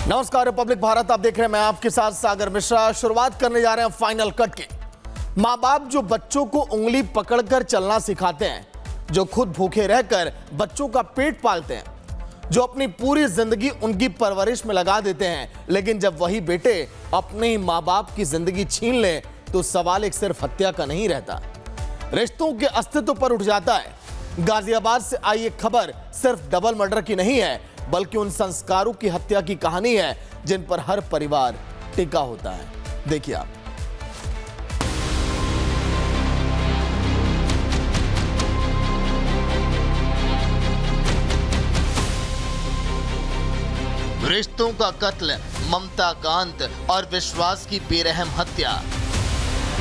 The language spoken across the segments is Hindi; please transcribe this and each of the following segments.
नमस्कार, रिपब्लिक भारत आप देख रहे हैं, मैं आपके साथ सागर मिश्रा। शुरुआत करने जा रहे हैं फाइनल कट की। माँ बाप जो बच्चों को उंगली पकड़कर चलना सिखाते हैं, जो खुद भूखे रहकर बच्चों का पेट पालते हैं, जो अपनी पूरी जिंदगी उनकी परवरिश में लगा देते हैं, लेकिन जब वही बेटे अपने ही माँ बाप की जिंदगी छीन ले तो सवाल एक सिर्फ हत्या का नहीं रहता, रिश्तों के अस्तित्व पर उठ जाता है। गाजियाबाद से आई एक खबर सिर्फ डबल मर्डर की नहीं है, बल्कि उन संस्कारों की हत्या की कहानी है जिन पर हर परिवार टिका होता है। देखिए आप। रिश्तों का कत्ल, ममता का अंत और विश्वास की बेरहम हत्या।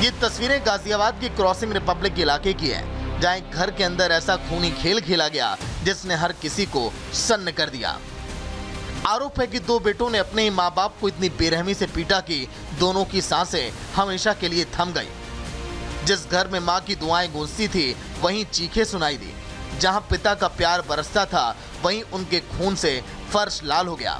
ये तस्वीरें गाजियाबाद की क्रॉसिंग रिपब्लिक इलाके की है, जहां एक घर के अंदर ऐसा खूनी खेल खेला गया जिसने हर किसी को सन्न कर दिया। आरोप है कि दो बेटों ने अपने ही माँ बाप को इतनी बेरहमी से पीटा कि दोनों की सांसें हमेशा के लिए थम गई। जिस घर में माँ की दुआएं गूंजती थी, वहीं चीखें सुनाई दी। जहां पिता का प्यार बरसता था, वहीं उनके खून से फर्श लाल हो गया।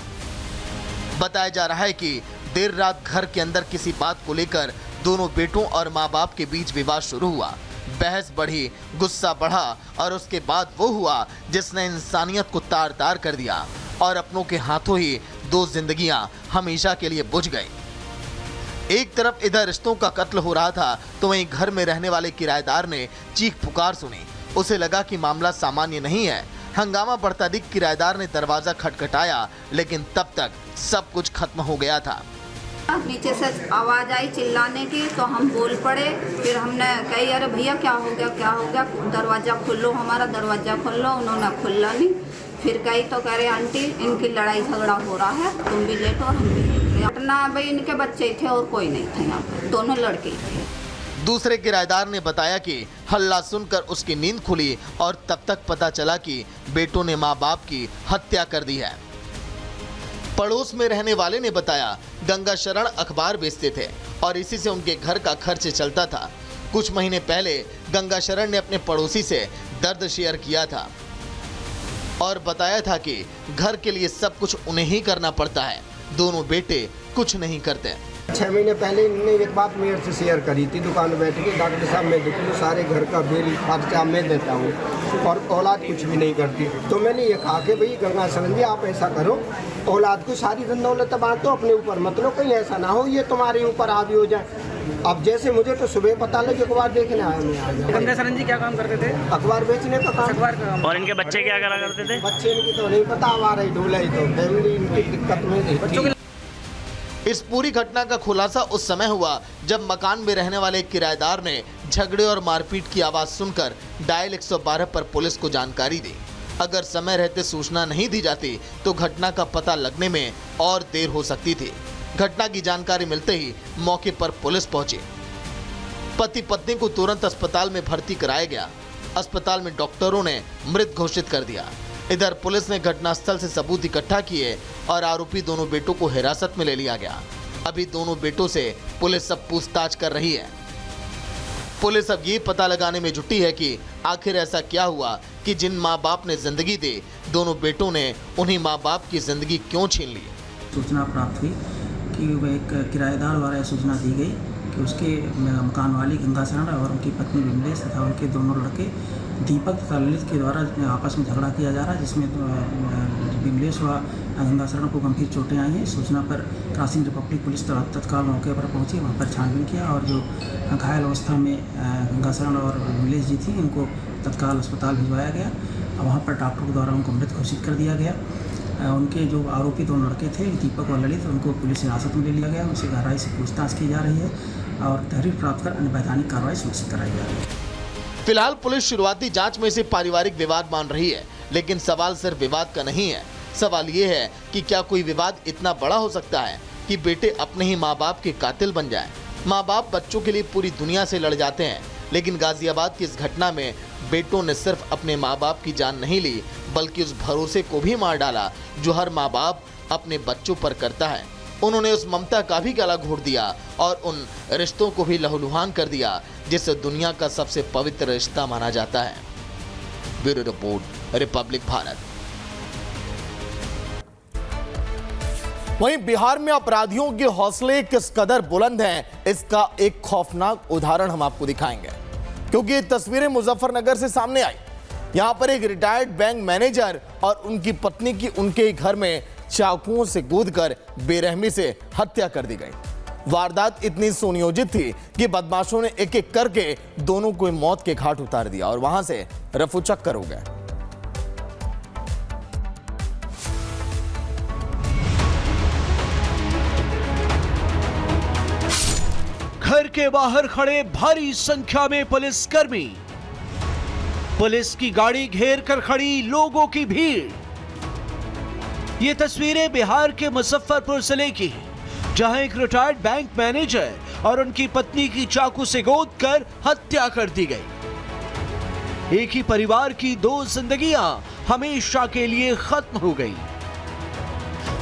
बताया जा रहा है कि देर रात घर के अंदर किसी बात को लेकर दोनों बेटों और माँ बाप के बीच विवाद शुरू हुआ। बहस बढ़ी, गुस्सा बढ़ा और उसके बाद वो हुआ जिसने इंसानियत को तार तार कर दिया और अपनों के हाथों ही दो जिंदगियां हमेशा के लिए बुझ गई। एक तरफ इधर रिश्तों का कत्ल हो रहा था, तो वहीं घर में रहने वाले किराएदार ने चीख पुकार सुनी। उसे लगा कि मामला सामान्य नहीं है। हंगामा बढ़ता दिख किराएदार ने दरवाजा खटखटाया, लेकिन तब तक सब कुछ खत्म हो गया था। नीचे से आवाज आई चिल्लाने की, तो हम बोल पड़े। फिर हमने कही अरे भैया क्या हो गया, क्या हो गया, दरवाजा खोल लो, हमारा दरवाजा खोल लो। उन्होंने खुला नहीं। फिर कही तो कह रहे आंटी इनकी लड़ाई झगड़ा हो रहा है, तुम भी लेटो और हम भी लेट। अपना भाई इनके बच्चे थे और कोई नहीं थे यहाँ पे, दोनों लड़के थे। दूसरे किराएदार ने बताया कि हल्ला सुनकर उसकी नींद खुली और तब तक पता चला कि बेटों ने माँ बाप की हत्या कर दी है। पड़ोस में रहने वाले ने बताया गंगा शरण अखबार बेचते थे और इसी से उनके घर का खर्च चलता था। कुछ महीने पहले गंगा शरण ने अपने पड़ोसी से दर्द शेयर किया था और बताया था कि घर के लिए सब कुछ उन्हें ही करना पड़ता है, दोनों बेटे कुछ नहीं करते। 6 महीने पहले इन्होंने एक बात मेरे से शेयर करी थी दुकान में बैठ के, डॉक्टर साहब मैं देख लूँ सारे घर का बिल खर्चा मैं देता हूँ और औलाद कुछ भी नहीं करती। तो मैंने ये कहा कि भाई गंगा शरण जी आप ऐसा करो, औलाद को सारी धन दौलत बांटो, अपने ऊपर मत लो, कहीं ऐसा ना हो ये तुम्हारे ऊपर हावी हो जाए। अब जैसे मुझे तो सुबह पता लगे अखबार देखने आया मैं आ गया। गंगा शरण जी क्या काम करते थे? अखबार बेचने का काम। अखबार का काम। और इनके बच्चे क्या करा करते थे? बच्चे इनकी तो नहीं पता, हमारा ही ढोला ही तो फैमिली इनकी दिक्कत में थी। इस पूरी घटना का खुलासा उस समय हुआ जब मकान में रहने वाले किराएदार ने झगड़े और मारपीट की आवाज सुनकर डायल 112 पर पुलिस को जानकारी दी। अगर समय रहते सूचना नहीं दी जाती तो घटना का पता लगने में और देर हो सकती थी। घटना की जानकारी मिलते ही मौके पर पुलिस पहुंची। पति पत्नी को तुरंत अस्पताल में भर्ती कराया गया। अस्पताल में डॉक्टरों ने मृत घोषित कर दिया। इधर पुलिस ने घटनास्थल से सबूत इकट्ठा किए और आरोपी दोनों बेटों को हिरासत में ले लिया गया। अभी दोनों बेटों से पुलिस अब पूछताछ कर रही है। पुलिस अब ये पता लगाने में जुटी है कि आखिर ऐसा क्या हुआ कि जिन माँ बाप ने जिंदगी दी, दोनों बेटों ने उन्हीं माँ बाप की जिंदगी क्यों छीन ली। सूचना प्राप्त हुई कि वह एक किराएदार द्वारा यह सूचना दी गई कि उसके मकान वाली गंगा शरण और उनकी पत्नी बिमलेश तथा उनके दोनों लड़के दीपक तथा ललित के द्वारा आपस में झगड़ा किया जा रहा है, जिसमें बिमलेश व गंगा शरण को गंभीर चोटें आई हैं। सूचना पर क्रॉसिंग रिपब्लिक पुलिस तत्काल मौके पर पहुंची, वहां पर छानबीन किया और जो घायल अवस्था में गंगा शरण और बिमलेश जी थी इनको तत्काल अस्पताल भिजवाया गया। वहाँ पर डॉक्टर के द्वारा उनको मृत घोषित कर दिया गया। उनके जो आरोपी दोनों लड़के थे दीपक और ललित, उनको पुलिस हिरासत में ले लिया गया। उनसे गहराई से पूछताछ की जा रही है और तहरीर प्राप्त कर अन्य वैधानिक कार्रवाई सुनिश्चित कराई जा रही है। फिलहाल पुलिस शुरुआती जांच में इसे पारिवारिक विवाद मान रही है, लेकिन सवाल सिर्फ विवाद का नहीं है। सवाल ये है कि क्या कोई विवाद इतना बड़ा हो सकता है कि बेटे अपने ही माँ बाप के कातिल बन जाएं? माँ बाप बच्चों के लिए पूरी दुनिया से लड़ जाते हैं, लेकिन गाजियाबाद की इस घटना में बेटों ने सिर्फ अपने माँ बाप की जान नहीं ली, बल्कि उस भरोसे को भी मार डाला जो हर माँ बाप अपने बच्चों पर करता है। उन्होंने उस ममता का भी गला घोट दिया और उन रिश्तों को भी लहूलुहान कर दिया जिसे दुनिया का सबसे पवित्र रिश्ता माना जाता है। Bureau report, Republic Bharat. वहीं बिहार में अपराधियों के हौसले किस कदर बुलंद हैं, इसका एक खौफनाक उदाहरण हम आपको दिखाएंगे, क्योंकि ये तस्वीरें मुजफ्फरनगर से सामने आई। यहां पर एक रिटायर्ड बैंक मैनेजर और उनकी पत्नी की उनके घर में चाकुओं से कूदकर बेरहमी से हत्या कर दी गई। वारदात इतनी सुनियोजित थी कि बदमाशों ने एक एक करके दोनों को मौत के घाट उतार दिया और वहां से रफूचक्कर हो गए। घर के बाहर खड़े भारी संख्या में पुलिसकर्मी, पुलिस की गाड़ी घेर कर खड़ी लोगों की भीड़। ये तस्वीरें बिहार के मुजफ्फरपुर जिले की हैं, जहां एक रिटायर्ड बैंक मैनेजर और उनकी पत्नी की चाकू से गोदकर हत्या कर दी गई। एक ही परिवार की दो जिंदगियां हमेशा के लिए खत्म हो गई।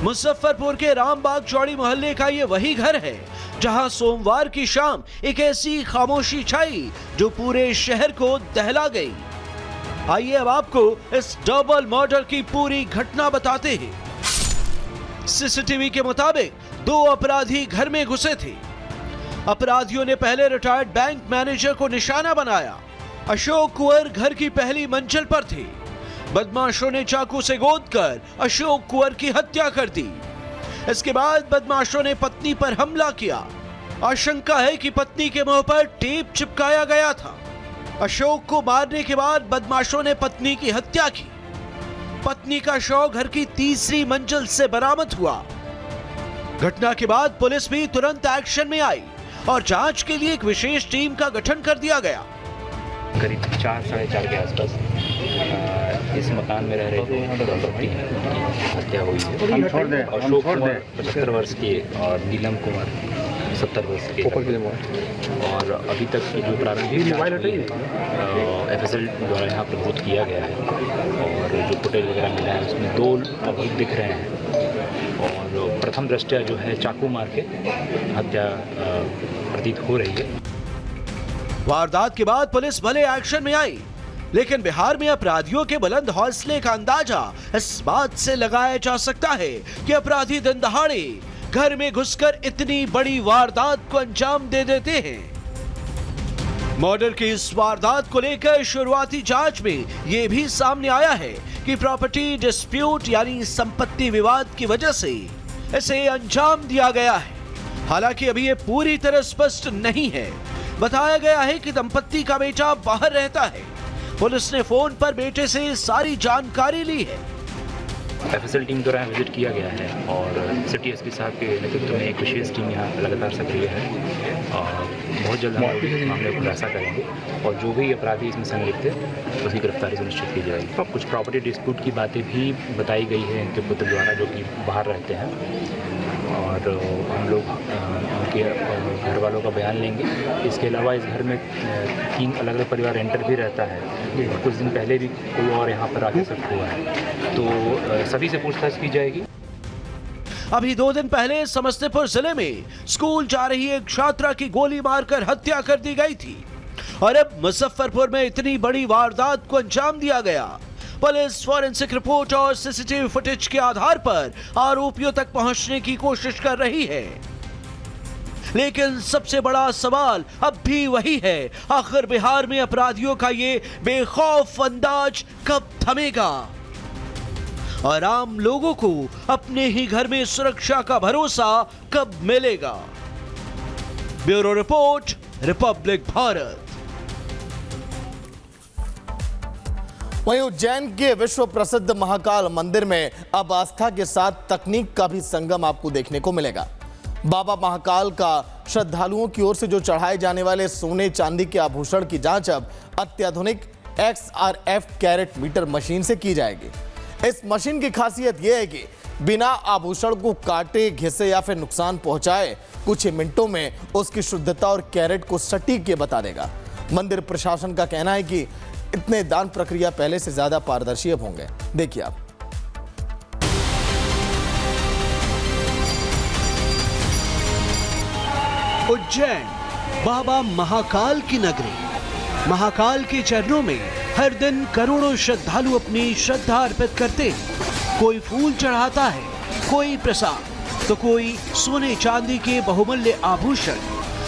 मुजफ्फरपुर के रामबाग चौड़ी मोहल्ले का ये वही घर है जहां सोमवार की शाम एक ऐसी खामोशी छाई जो पूरे शहर को दहला गई। आइए अब आपको इस डबल मर्डर की पूरी घटना बताते हैं। सीसीटीवी के मुताबिक दो अपराधी घर में घुसे थे। अपराधियों ने पहले रिटायर्ड बैंक मैनेजर को निशाना बनाया। अशोक कुंवर घर की पहली मंजिल पर थे। बदमाशों ने चाकू से गोदकर अशोक कुंवर की हत्या कर दी। इसके बाद बदमाशों ने पत्नी पर हमला किया। आशंका है कि पत्नी के मुंह पर टेप चिपकाया गया था। अशोक को मारने के बाद बदमाशों ने पत्नी की हत्या की। पत्नी का शव घर की तीसरी मंजिल से बरामद हुआ। घटना के बाद पुलिस भी तुरंत एक्शन में आई और जांच के लिए एक विशेष टीम का गठन कर दिया गया। करीब 4 साढ़े 4 के आसपास इस मकान में रह रहे दंपति हत्या हुई है। अशोक कुमार 75 वर्ष के और नीलम कुमार 70 वर्ष के। और अभी तक की जो प्रारंभिक FSL द्वारा यहाँ प्रस्तुत किया गया है और जो फुटेज वगैरह मिला है उसमें 2 लोग दिख रहे हैं और प्रथम दृष्टया जो है चाकू मार के हत्या प्रतीत हो रही है। वारदात के बाद पुलिस भले एक्शन में आई, लेकिन बिहार में अपराधियों के बुलंद हौसले का अंदाजा इस बात से लगाया जा सकता है कि अपराधी दिन दहाड़े घर में घुसकर इतनी बड़ी वारदात को अंजाम दे देते हैं। मर्डर की इस वारदात को लेकर शुरुआती जांच में यह भी सामने आया है कि प्रॉपर्टी डिस्प्यूट यानी संपत्ति विवाद की वजह से इसे अंजाम दिया गया है। हालांकि अभी यह पूरी तरह स्पष्ट नहीं है। बताया गया है कि दंपत्ति का बेटा बाहर रहता है। पुलिस ने फोन पर बेटे से सारी जानकारी ली है। FSL टीम द्वारा विजिट किया गया है और सिटी एसपी साहब के नेतृत्व में एक विशेष टीम यहाँ लगातार सक्रिय है और बहुत जल्द हम इस मामले को खुलासा करेंगे और जो भी अपराधी इसमें संलिप्त है उसकी गिरफ्तारी सुनिश्चित की जाएगी। कुछ प्रॉपर्टी डिस्प्यूट की बातें भी बताई गई है इनके पुत्र द्वारा जो कि बाहर रहते हैं और हम लोग उनके घर वालों का बयान लेंगे। इसके अलावा इस घर में 3 अलग अलग परिवार रेंटर भी रहता है और कुछ दिन पहले भी कोई और यहाँ पर आके शिफ्ट हुआ है, तो सभी से पूछताछ की जाएगी। अभी 2 दिन पहले समस्तीपुर जिले में स्कूल जा रही एक छात्रा की गोली मारकर हत्या कर दी गई थी और अब मुजफ्फरपुर में इतनी बड़ी वारदात को अंजाम दिया गया। पुलिस फॉरेंसिक रिपोर्ट और सीसीटीवी फुटेज के आधार पर आरोपियों तक पहुंचने की कोशिश कर रही है, लेकिन सबसे बड़ा सवाल अब भी वही है, आखिर बिहार में अपराधियों का ये बेखौफ अंदाज कब थमेगा और आम लोगों को अपने ही घर में सुरक्षा का भरोसा कब मिलेगा। Bureau report, Republic Bharat. वहीं उज्जैन के विश्व प्रसिद्ध महाकाल मंदिर में अब आस्था के साथ तकनीक का भी संगम आपको देखने को मिलेगा। बाबा महाकाल का श्रद्धालुओं की ओर से जो चढ़ाए जाने वाले सोने चांदी के आभूषण की जांच अब अत्याधुनिक XRF कैरेट मीटर मशीन से की जाएगी। इस मशीन की खासियत यह है कि बिना आभूषण को काटे, घिसे या फिर नुकसान पहुंचाए कुछ ही मिनटों में उसकी शुद्धता और कैरेट को सटीक के बता देगा। मंदिर प्रशासन का कहना है कि इतने दान प्रक्रिया पहले से ज्यादा पारदर्शी अब होंगे। देखिए आप। उज्जैन बाबा महाकाल की नगरी। महाकाल के चरणों में हर दिन करोड़ों श्रद्धालु अपनी श्रद्धा अर्पित करते हैं। कोई फूल चढ़ाता है, कोई प्रसाद, तो कोई सोने चांदी के बहुमूल्य आभूषण।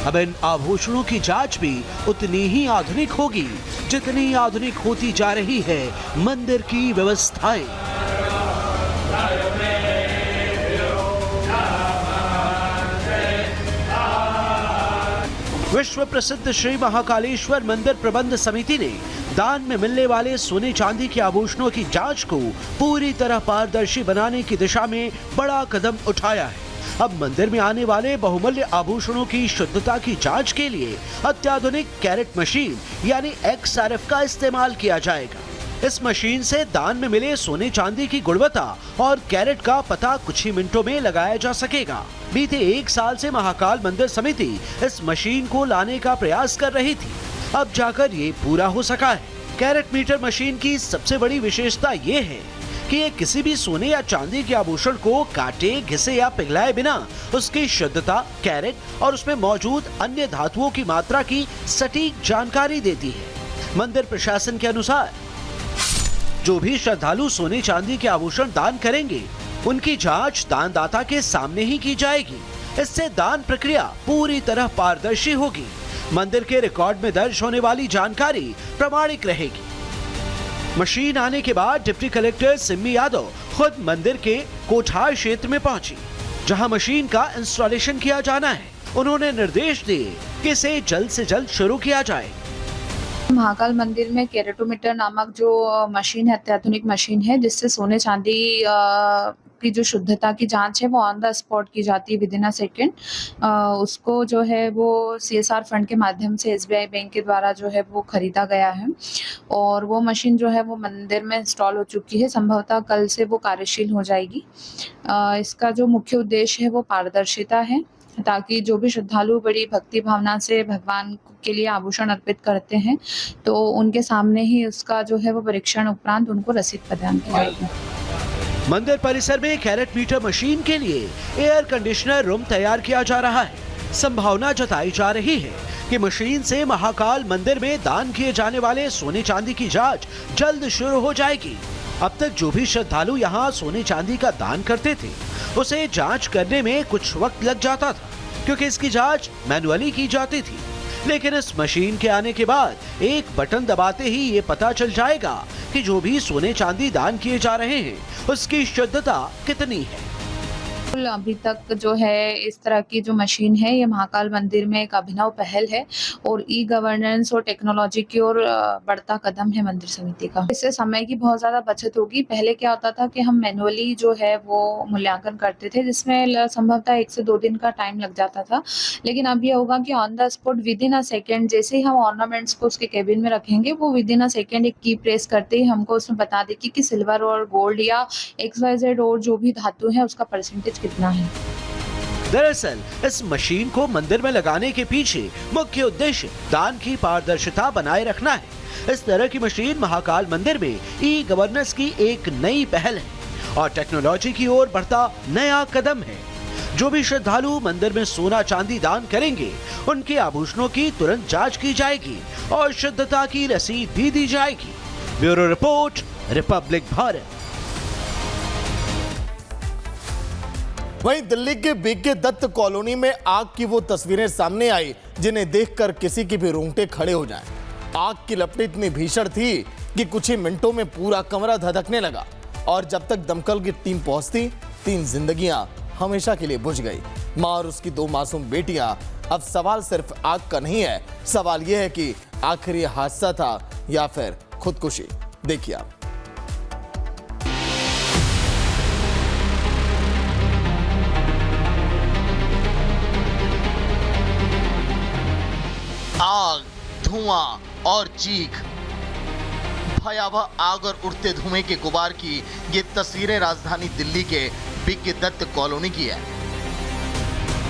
अब इन आभूषणों की जांच भी उतनी ही आधुनिक होगी जितनी आधुनिक होती जा रही है मंदिर की व्यवस्थाएं। विश्व प्रसिद्ध श्री महाकालेश्वर मंदिर प्रबंध समिति ने दान में मिलने वाले सोने चांदी के आभूषणों की जांच को पूरी तरह पारदर्शी बनाने की दिशा में बड़ा कदम उठाया है। अब मंदिर में आने वाले बहुमूल्य आभूषणों की शुद्धता की जांच के लिए अत्याधुनिक कैरेट मशीन यानी XRF का इस्तेमाल किया जाएगा। इस मशीन से दान में मिले सोने चांदी की गुणवत्ता और कैरेट का पता कुछ ही मिनटों में लगाया जा सकेगा। बीते 1 साल से महाकाल मंदिर समिति इस मशीन को लाने का प्रयास कर रही थी, अब जाकर ये पूरा हो सका है। कैरेट मीटर मशीन की सबसे बड़ी विशेषता ये है कि ये किसी भी सोने या चांदी के आभूषण को काटे, घिसे या पिघलाए बिना उसकी शुद्धता, कैरेट और उसमें मौजूद अन्य धातुओं की मात्रा की सटीक जानकारी देती है। मंदिर प्रशासन के अनुसार जो भी श्रद्धालु सोने चांदी के आभूषण दान करेंगे उनकी जांच दानदाता के सामने ही की जाएगी। इससे दान प्रक्रिया पूरी तरह पारदर्शी होगी। मंदिर के रिकॉर्ड में दर्ज होने वाली जानकारी प्रामाणिक रहेगी। मशीन आने के बाद डिप्टी कलेक्टर सिम्मी यादव खुद मंदिर के कोठार क्षेत्र में पहुंची, जहां मशीन का इंस्टॉलेशन किया जाना है। उन्होंने निर्देश दिए कि इसे जल्द से जल्द शुरू किया जाए। महाकाल मंदिर में कैरेटोमीटर नामक जो मशीन है, अत्याधुनिक मशीन है, जिससे सोने चांदी की जो शुद्धता की जांच है वो ऑन द स्पॉट की जाती है विदिन अ सेकेंड। उसको जो है वो CSR फंड के माध्यम से SBI बैंक के द्वारा जो है वो खरीदा गया है और वो मशीन जो है वो मंदिर में इंस्टॉल हो चुकी है। संभवतः कल से वो कार्यशील हो जाएगी। इसका जो मुख्य उद्देश्य है वो पारदर्शिता है, ताकि जो भी श्रद्धालु बड़ी भक्ति भावना से भगवान के लिए आभूषण अर्पित करते हैं तो उनके सामने ही उसका जो है वो परीक्षण उपरांत उनको रसीद प्रदान की जाएगी। मंदिर परिसर में कैरेट मीटर मशीन के लिए एयर कंडीशनर रूम तैयार किया जा रहा है। संभावना जताई जा रही है कि मशीन से महाकाल मंदिर में दान किए जाने वाले सोने चांदी की जांच जल्द शुरू हो जाएगी। अब तक जो भी श्रद्धालु यहाँ सोने चांदी का दान करते थे उसे जांच करने में कुछ वक्त लग जाता था, क्योंकि इसकी जांच मैन्युअली की जाती थी। लेकिन इस मशीन के आने के बाद एक बटन दबाते ही ये पता चल जाएगा कि जो भी सोने चांदी दान किए जा रहे हैं उसकी शुद्धता कितनी है। अभी तक जो है इस तरह की जो मशीन है ये महाकाल मंदिर में एक अभिनव पहल है और ई-गवर्नेंस और टेक्नोलॉजी की ओर बढ़ता कदम है मंदिर समिति का। इससे समय की बहुत ज़्यादा बचत होगी। पहले क्या होता था कि हम मैनुअली जो है वो मूल्यांकन करते थे, जिसमें संभवतः 1 से 2 दिन का टाइम लग जाता था। लेकिन अब ये होगा कि on the spot within a second, जैसे ही हम ऑर्नामेंट्स को उसके केबिन में रखेंगे वो विदिन अ सेकेंड एक की प्रेस करते ही हमको उसमें बता देगी कि सिल्वर और गोल्ड या XYZ और जो भी धातु है उसका परसेंटेज कितना है। दरअसल इस मशीन को मंदिर में लगाने के पीछे मुख्य उद्देश्य दान की पारदर्शिता बनाए रखना है। इस तरह की मशीन महाकाल मंदिर में ई-गवर्नेंस की एक नई पहल है और टेक्नोलॉजी की ओर बढ़ता नया कदम है। जो भी श्रद्धालु मंदिर में सोना चांदी दान करेंगे उनके आभूषणों की तुरंत जांच की जाएगी और शुद्धता की रसीद भी दी जाएगी। Bureau report, Republic Bharat. वहीं दिल्ली के बीके दत्त कॉलोनी में आग की वो तस्वीरें सामने आई जिन्हें देखकर किसी की भी रोंगटे खड़े हो जाएं। आग की लपट इतनी भीषण थी कि कुछ ही मिनटों में पूरा कमरा धधकने लगा और जब तक दमकल की टीम पहुंचती 3 जिंदगियां हमेशा के लिए बुझ गई। मां और उसकी 2 मासूम बेटियां। अब सवाल सिर्फ आग का नहीं है, सवाल यह है कि आखिर ये हादसा था या फिर खुदकुशी। देखिए आप। आग, धुआं और चीख। भयावह आग और उड़ते धुएं के गुबार की ये तस्वीरें राजधानी दिल्ली के बीके दत्त कॉलोनी की है।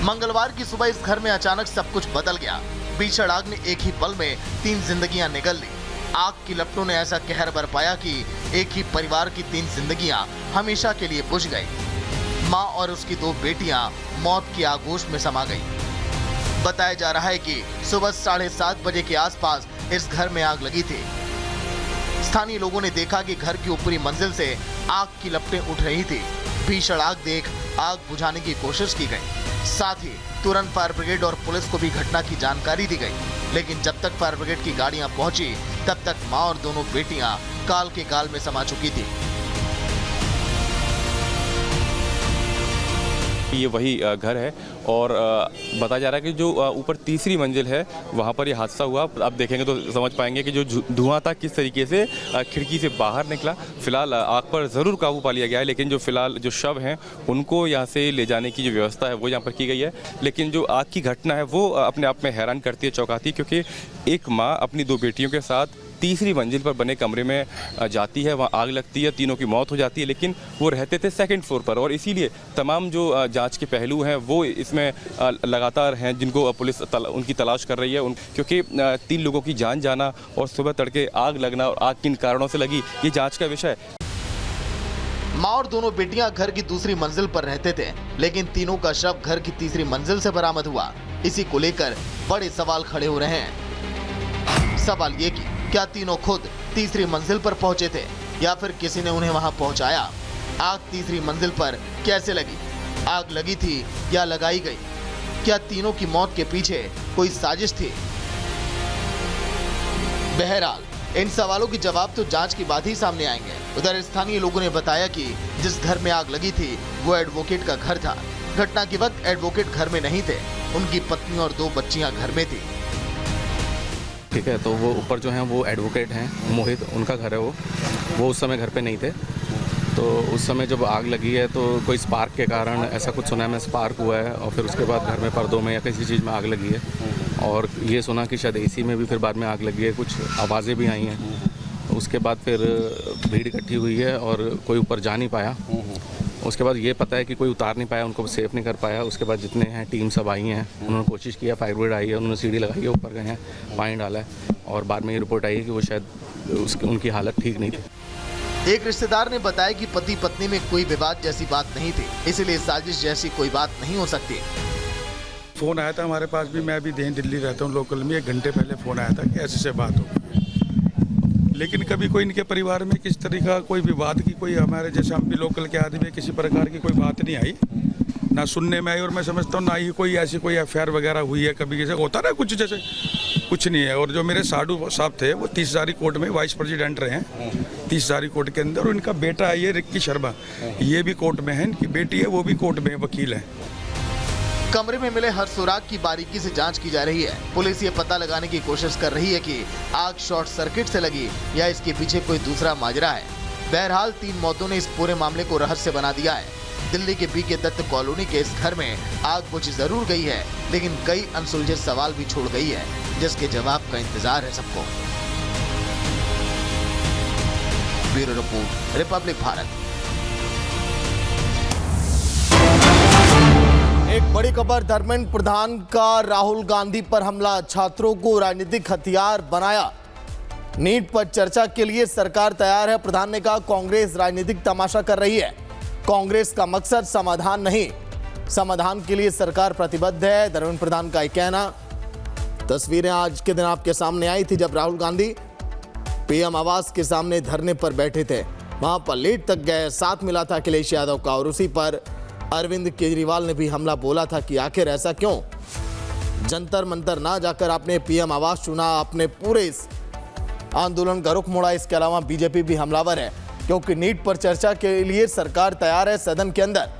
मंगलवार की सुबह इस घर में अचानक सब कुछ बदल गया। भीषण आग ने एक ही पल में 3 जिंदगियां निगल ली। आग की लपटों ने ऐसा कहर बरपाया कि एक ही परिवार की 3 जिंदगियां हमेशा के लिए बुझ गई। मां और उसकी 2 बेटियां मौत की आगोश में समा गई। बताया जा रहा है कि सुबह 7:30 बजे के आसपास इस घर में आग लगी थी। स्थानीय लोगों ने देखा कि घर की ऊपरी मंजिल से आग की लपटें उठ रही थी। भीषण आग देख आग बुझाने की कोशिश की गई। साथ ही तुरंत फायर ब्रिगेड और पुलिस को भी घटना की जानकारी दी गई, लेकिन जब तक फायर ब्रिगेड की गाड़ियां पहुंची तब तक मां और दोनों बेटियां काल के गाल में समा चुकी थी। ये वही घर है और बताया जा रहा है कि जो ऊपर तीसरी मंजिल है वहाँ पर ये हादसा हुआ। अब देखेंगे तो समझ पाएंगे कि जो धुआं था किस तरीके से खिड़की से बाहर निकला। फिलहाल आग पर ज़रूर काबू पा लिया गया है, लेकिन जो फिलहाल जो शव हैं उनको यहाँ से ले जाने की जो व्यवस्था है वो यहाँ पर की गई है। लेकिन जो आग की घटना है वो अपने आप में हैरान करती है, चौंकाती है, क्योंकि एक माँ अपनी दो बेटियों के साथ तीसरी मंजिल पर बने कमरे में जाती है, वहाँ आग लगती है, तीनों की मौत हो जाती है, लेकिन वो रहते थे सेकंड फ्लोर पर। और इसीलिए तमाम जो जांच के पहलू हैं वो इसमें लगातार हैं, जिनको पुलिस उनकी तलाश कर रही है। क्योंकि 3 लोगों की जान जाना और सुबह तड़के आग लगना और आग किन कारणों से लगी, ये जाँच का विषय है। माँ और दोनों बेटियां घर की दूसरी मंजिल पर रहते थे, लेकिन तीनों का शव घर की तीसरी मंजिल से बरामद हुआ। इसी को लेकर बड़े सवाल खड़े हो रहे हैं। सवाल ये कि क्या तीनों खुद तीसरी मंजिल पर पहुंचे थे या फिर किसी ने उन्हें वहां पहुंचाया? आग तीसरी मंजिल पर कैसे लगी? आग लगी थी या लगाई गई? क्या तीनों की मौत के पीछे कोई साजिश थी? बहरहाल इन सवालों के जवाब तो जांच के बाद ही सामने आएंगे। उधर स्थानीय लोगों ने बताया कि जिस घर में आग लगी थी वो एडवोकेट का घर था। घटना के वक्त एडवोकेट घर में नहीं थे, उनकी पत्नी और 2 बच्चियां घर में थी। ठीक है, तो वो ऊपर जो हैं वो एडवोकेट हैं, मोहित, उनका घर है। वो उस समय घर पे नहीं थे। तो उस समय जब आग लगी है तो कोई स्पार्क के कारण ऐसा कुछ सुना है, मैं स्पार्क हुआ है और फिर उसके बाद घर में पर्दों में या किसी चीज़ में आग लगी है। और ये सुना कि शायद एसी में भी फिर बाद में आग लगी है, कुछ आवाज़ें भी आई हैं। उसके बाद फिर भीड़ इकट्ठी हुई है और कोई ऊपर जा नहीं पाया। उसके बाद ये पता है कि कोई उतार नहीं पाया, उनको सेफ नहीं कर पाया। उसके बाद जितने हैं टीम सब आई हैं, उन्होंने कोशिश किया, फायर ब्रिगेड आई है, उन्होंने सीढ़ी लगाई है, ऊपर गए हैं, पानी डाला है और बाद में ये रिपोर्ट आई है कि वो शायद उनकी हालत ठीक नहीं थी। एक रिश्तेदार ने बताया कि पति पत्नी में कोई विवाद जैसी बात नहीं थी, इसलिए साजिश जैसी कोई बात नहीं हो सकती। फ़ोन आया था हमारे पास भी, मैं अभी दिल्ली रहता हूँ लोकल में, 1 घंटे पहले फ़ोन आया था कि ऐसे से बात हो गई। लेकिन कभी कोई इनके परिवार में किस तरह का कोई विवाद की, कोई हमारे जैसे हम भी लोकल के आदमी, किसी प्रकार की कोई बात नहीं आई, ना सुनने में आई। और मैं समझता हूँ ना ही कोई ऐसी कोई एफआईआर वगैरह हुई है कभी, जैसे होता ना कुछ, जैसे कुछ नहीं है। और जो मेरे साधु साहब थे वो 30 हज़ारी कोर्ट में वाइस प्रेसिडेंट रहे हैं, 30 हज़ारी कोर्ट के अंदर। और इनका बेटा है ये रिक्की शर्मा, ये भी कोर्ट में है, इनकी बेटी है वो भी कोर्ट में वकील है। कमरे में मिले हर सुराग की बारीकी से जांच की जा रही है। पुलिस ये पता लगाने की कोशिश कर रही है कि आग शॉर्ट सर्किट से लगी या इसके पीछे कोई दूसरा माजरा है। बहरहाल 3 मौतों ने इस पूरे मामले को रहस्य बना दिया है। दिल्ली के बीके दत्त कॉलोनी के इस घर में आग बुझ जरूर गई है, लेकिन कई अनसुलझे सवाल भी छोड़ गई है, जिसके जवाब का इंतजार है सबको। Bureau report, Republic Bharat. एक बड़ी खबर, धर्मेंद्र प्रधान का राहुल गांधी पर हमला, छात्रों को राजनीतिक हथियार बनाया। नीट पर चर्चा के लिए सरकार तैयार है। प्रधान ने कहा कांग्रेस राजनीतिक तमाशा कर रही है, कांग्रेस का मकसद समाधान नहीं, समाधान के लिए सरकार प्रतिबद्ध है, धर्मेंद्र प्रधान का कहना। तस्वीरें आज के दिन आपके सामने आई थी जब राहुल गांधी पीएम आवास के सामने धरने पर बैठे थे, वहां पर लेट तक गए, साथ मिला था अखिलेश यादव का। और उसी पर अरविंद केजरीवाल ने भी हमला बोला था कि आखिर ऐसा क्यों, जंतर मंतर ना जाकर आपने पीएम आवास चुना, आपने पूरे इस आंदोलन का रुख मोड़ा। इसके अलावा बीजेपी भी हमलावर है, क्योंकि नीट पर चर्चा के लिए सरकार तैयार है सदन के अंदर।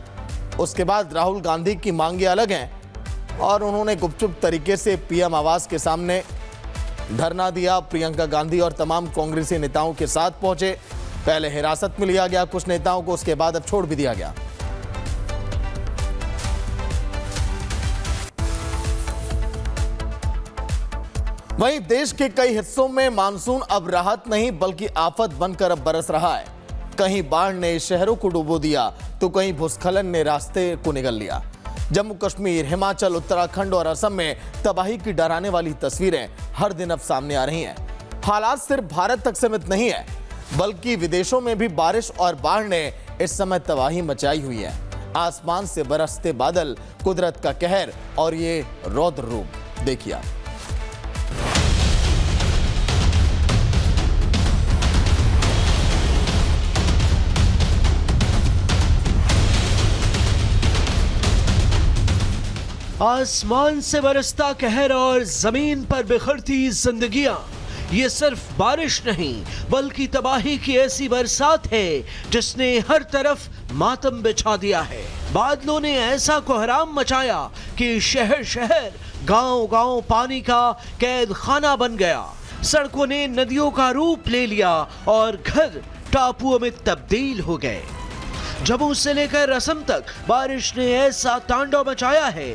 उसके बाद राहुल गांधी की मांगे अलग हैं और उन्होंने गुपचुप तरीके से पीएम आवास के सामने धरना दिया। प्रियंका गांधी और तमाम कांग्रेसी नेताओं के साथ पहुंचे। पहले हिरासत में लिया गया कुछ नेताओं को, उसके बाद अब छोड़ भी दिया गया। वहीं देश के कई हिस्सों में मानसून अब राहत नहीं बल्कि आफत बनकर अब बरस रहा है। कहीं बाढ़ ने शहरों को डुबो दिया तो कहीं भूस्खलन ने रास्ते को निगल लिया। जम्मू कश्मीर, हिमाचल, उत्तराखंड और असम में तबाही की डराने वाली तस्वीरें हर दिन अब सामने आ रही हैं। हालात सिर्फ भारत तक सीमित नहीं है, बल्कि विदेशों में भी बारिश और बाढ़ ने इस समय तबाही मचाई हुई है। आसमान से बरसते बादल, कुदरत का कहर और ये रौद्र रूप देखिए। आसमान से बरसता कहर और जमीन पर बिखरती जिंदगियां, ये सिर्फ बारिश नहीं बल्कि तबाही की ऐसी बरसात है जिसने हर तरफ मातम बिछा दिया है। बादलों ने ऐसा कोहराम मचाया कि शहर शहर गांव गांव पानी का कैद खाना बन गया। सड़कों ने नदियों का रूप ले लिया और घर टापुओं में तब्दील हो गए। जम्मू से लेकर असम तक बारिश ने ऐसा तांडव मचाया है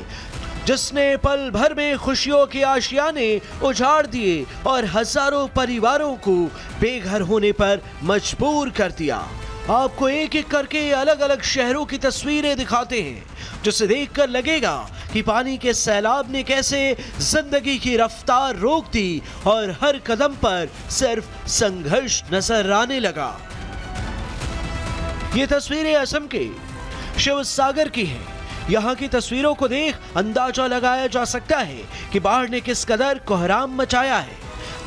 जिसने पल भर में खुशियों के आशियाने उजाड़ दिए और हजारों परिवारों को बेघर होने पर मजबूर कर दिया। आपको एक एक करके अलग अलग शहरों की तस्वीरें दिखाते हैं जिसे देखकर लगेगा कि पानी के सैलाब ने कैसे जिंदगी की रफ्तार रोक दी और हर कदम पर सिर्फ संघर्ष नजर आने लगा। ये तस्वीरें असम के शिवसागर की हैं। यहाँ की तस्वीरों को देख अंदाजा लगाया जा सकता है कि बाढ़ ने किस कदर कोहराम मचाया है।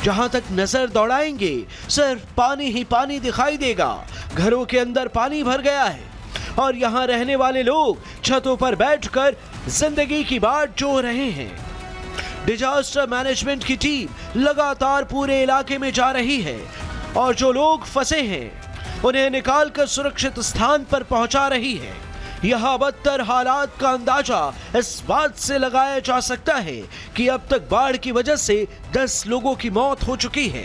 जहाँ तक नजर दौड़ाएंगे सिर्फ पानी ही पानी दिखाई देगा। घरों के अंदर पानी भर गया है और यहाँ रहने वाले लोग छतों पर बैठकर जिंदगी की बाट जो रहे हैं। डिजास्टर मैनेजमेंट की टीम लगातार पूरे इलाके में जा रही है और जो लोग फंसे हैं उन्हें निकालकर सुरक्षित स्थान पर पहुंचा रही है। यहाँ बदतर हालात का अंदाजा इस बात से लगाया जा सकता है कि अब तक बाढ़ की वजह से 10 लोगों की मौत हो चुकी है।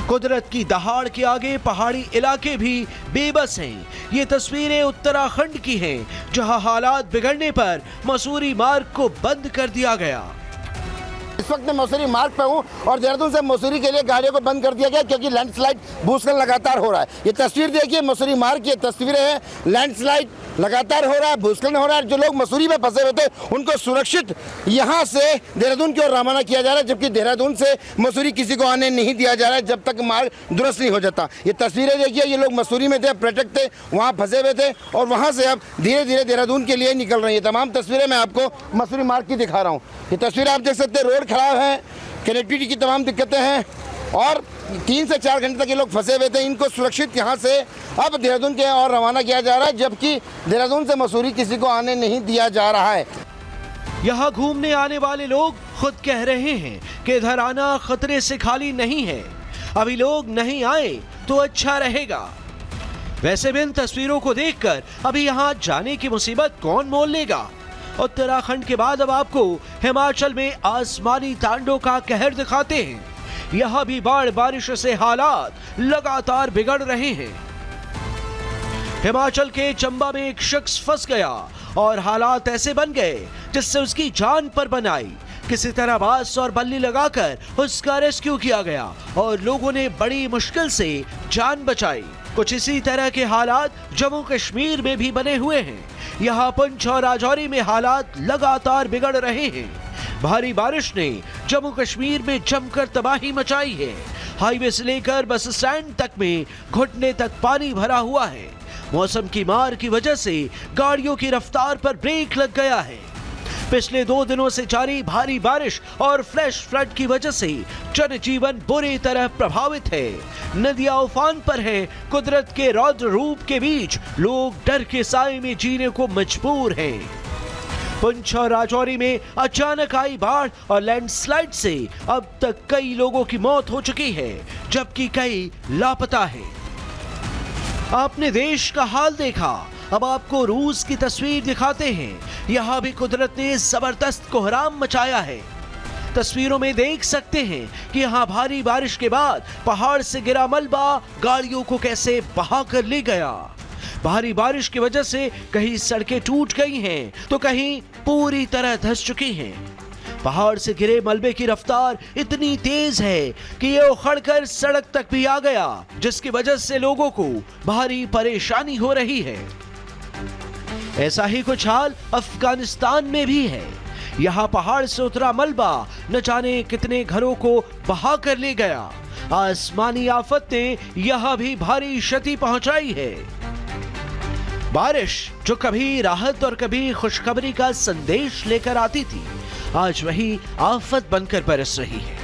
कुदरत की दहाड़ के आगे पहाड़ी इलाके भी बेबस हैं। ये तस्वीरें उत्तराखंड की हैं, जहां हालात बिगड़ने पर मसूरी मार्ग को बंद कर दिया गया। इस वक्त मैं मसूरी मार्ग पे हूँ और देहरादून से मसूरी के लिए गाड़ियों को बंद कर दिया गया क्योंकि लैंडस्लाइड भूस्खलन लगातार हो रहा है। ये तस्वीर देखिए, मसूरी मार्ग की तस्वीरें हैं। लैंडस्लाइड लगातार हो रहा है, भूस्खलन हो रहा है। जो लोग मसूरी में फंसे हुए थे उनको सुरक्षित यहाँ से देहरादून की ओर रवाना किया जा रहा है, जबकि देहरादून से मसूरी किसी को आने नहीं दिया जा रहा है जब तक मार्ग दुरुस्त नहीं हो जाता। ये तस्वीरें देखिए, ये लोग मसूरी में थे, पर्यटक थे, वहाँ फंसे हुए थे और वहाँ से अब धीरे धीरे देहरादून के लिए निकल रही है। तमाम तस्वीरें मैं आपको मसूरी मार्ग की दिखा रहा हूँ। ये तस्वीरें आप देख सकते हैं, रोड खराब है, कनेक्टिविटी की तमाम दिक्कतें हैं और 3 से 4 घंटे तक ये लोग फंसे हुए थे। इनको सुरक्षित यहाँ से अब देहरादून के और रवाना किया जा रहा है, जबकि देहरादून से मसूरी किसी को आने नहीं दिया जा रहा है। यहाँ घूमने आने वाले लोग खुद कह रहे हैं कि इधर आना खतरे से खाली नहीं है। अभी लोग नहीं आए तो अच्छा रहेगा। वैसे भी इन तस्वीरों को देखकर अभी यहाँ जाने की मुसीबत कौन मोल लेगा। उत्तराखंड के बाद अब आपको हिमाचल में आसमानी तांडव का कहर दिखाते हैं। यहाँ भी बाढ़ बारिश से हालात लगातार बिगड़ रहे हैं। हिमाचल के चंबा में एक शख्स फंस गया और हालात ऐसे बन गए जिससे उसकी जान पर बन आई। किसी तरह बांस और बल्ली लगाकर उसका रेस्क्यू किया गया और लोगों ने बड़ी मुश्किल से जान बचाई। कुछ इसी तरह के हालात जम्मू कश्मीर में भी बने हुए हैं। यहाँ पुंछ और राजौरी में हालात लगातार बिगड़ रहे हैं। भारी बारिश ने जम्मू कश्मीर में जमकर तबाही मचाई है। हाईवे से लेकर बस स्टैंड तक में घुटने तक पानी भरा हुआ है। मौसम की मार की वजह से गाड़ियों की रफ्तार पर ब्रेक लग गया है। पिछले 2 दिनों से जारी भारी बारिश और फ्लैश फ्लड की वजह से जनजीवन बुरी तरह प्रभावित है। नदियां उफान पर हैं। कुदरत के रौद्र रूप के बीच लोग डर के साए में जीने को मजबूर हैं। पुंछ और राजौरी में अचानक आई बाढ़ और लैंडस्लाइड से अब तक कई लोगों की मौत हो चुकी है, जबकि कई लापता हैं। आपने देश का हाल देखा, अब आपको रूस की तस्वीर दिखाते हैं। यहाँ भी कुदरत ने जबरदस्त कोहराम मचाया है। तस्वीरों में देख सकते हैं कि यहाँ भारी बारिश के बाद पहाड़ से गिरा मलबा गाड़ियों को कैसे बहा कर ले गया। भारी बारिश की वजह से कहीं सड़कें टूट गई हैं तो कहीं पूरी तरह धंस चुकी हैं। पहाड़ से गिरे मलबे की रफ्तार इतनी तेज है कि ये उखड़कर सड़क तक भी आ गया, जिसकी वजह से लोगों को भारी परेशानी हो रही है। ऐसा ही कुछ हाल अफगानिस्तान में भी है। यहाँ पहाड़ से उतरा मलबा न जाने कितने घरों को बहा कर ले गया। आसमानी आफत ने यहाँ भी भारी क्षति पहुंचाई है। बारिश जो कभी राहत और कभी खुशखबरी का संदेश लेकर आती थी, आज वही आफत बनकर बरस रही है।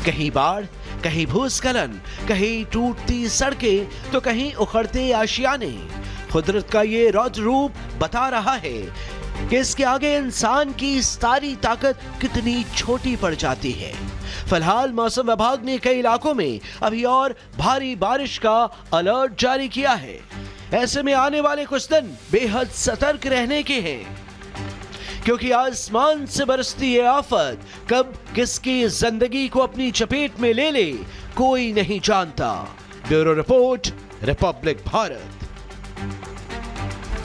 कहीं बाढ़, कहीं भूस्खलन, कहीं टूटती सड़कें तो कहीं उखड़ते आशियाने। कुदरत का ये रौद्र रूप बता रहा है कि इसके आगे इंसान की सारी ताकत कितनी छोटी पड़ जाती है। फिलहाल मौसम विभाग ने कई इलाकों में अभी और भारी बारिश का अलर्ट जारी किया है। ऐसे में आने वाले कुछ दिन बेहद सतर्क रहने के हैं, क्योंकि आसमान से बरसती ये आफत कब किसकी जिंदगी को अपनी चपेट में ले ले कोई नहीं जानता। Bureau report, Republic Bharat.